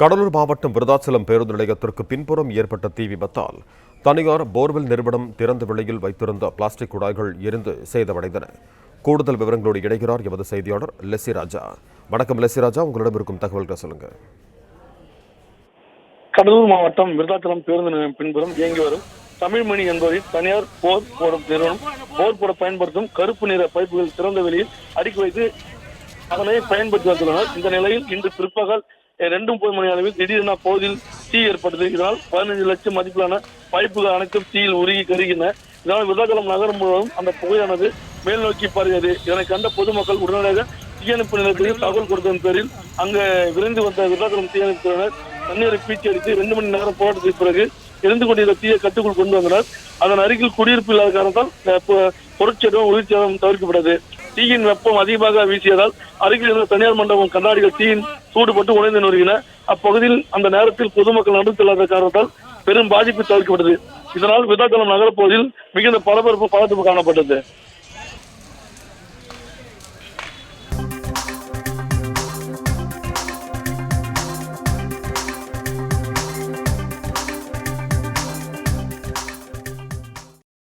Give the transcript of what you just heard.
கடலூர் மாவட்டம் விருதாச்சலம் பேருந்து நிலையத்திற்கு பின்புறம் ஏற்பட்ட தீ விபத்தால் தனியார் போர்வெல் நிறுவனம் திறந்த வெளியில் வைத்திருந்த பிளாஸ்டிக் குழாய்கள் எரிந்து சேதமடைந்தன. கூடுதல் விவரங்களோடு இணைகிறார் எமது செய்தியாளர் லெசி ராஜா. வணக்கம் லெசி ராஜா, உங்களிடம் இருக்கும் தகவல்களை சொல்லுங்க. கடலூர் மாவட்டம் விருதாச்சலம் பேருந்து நிலையம் பின்புறம் இயங்கி வரும் தமிழ்மணி என்பவரின் தனியார் போர் போடும் நிறுவனம் போர் போட பயன்படுத்தும் கருப்பு நிற பைப்புகள் திறந்த வெளியில் அடுக்கி வைத்து அதனை பயன்படுத்தி வந்துள்ளனர். இந்த நிலையில் இன்று பிற்பகல் 2:30 மணி அளவில் திடீரென அப்பகுதியில் தீ ஏற்பட்டது. இதனால் 15 லட்சம் மதிப்பிலான பைப்புகள் அனைத்தும் தீயில் உருகி கருகின. இதனால் விருதாச்சலம் நகரம் முழுவதும் அந்த புகையானது மேல் நோக்கி பரவியது. இதனை கண்ட பொதுமக்கள் உடனடியாக தீயணைப்பு நிலையத்தில் தகவல் கொடுத்ததன் பேரில் அங்கு விரைந்து வந்த விருதாச்சலம் தீயணைப்பினர் தண்ணீரை பீச்சி அடித்து 2 மணி நேரம் போராட்டத்திற்கு பிறகு எரிந்து கொண்டிருந்த தீயை கட்டுக்குள் கொண்டு வந்தனர். அதன் அருகில் குடியிருப்பு இல்லாத காரணத்தால் பொருட்சேதம் உயிர்ச்சேதம் தவிர்க்கப்பட்டது. தீயின் வெப்பம் அதிகமாக வீசியதால் அருகில் இருந்த தனியார் மண்டபம் கண்ணாடிகள் தீயின் சூடுபட்டு உடைந்து நொறுங்கின. அப்பகுதியில் அந்த நேரத்தில் பொதுமக்கள் நடந்து செல்லாத காரணத்தால் பெரும் பாதிப்பு தவிர்க்கப்பட்டது. இதனால் விருதாச்சலம் நகரப்பகுதியில் மிகுந்த பரபரப்பு காணப்பட்டது.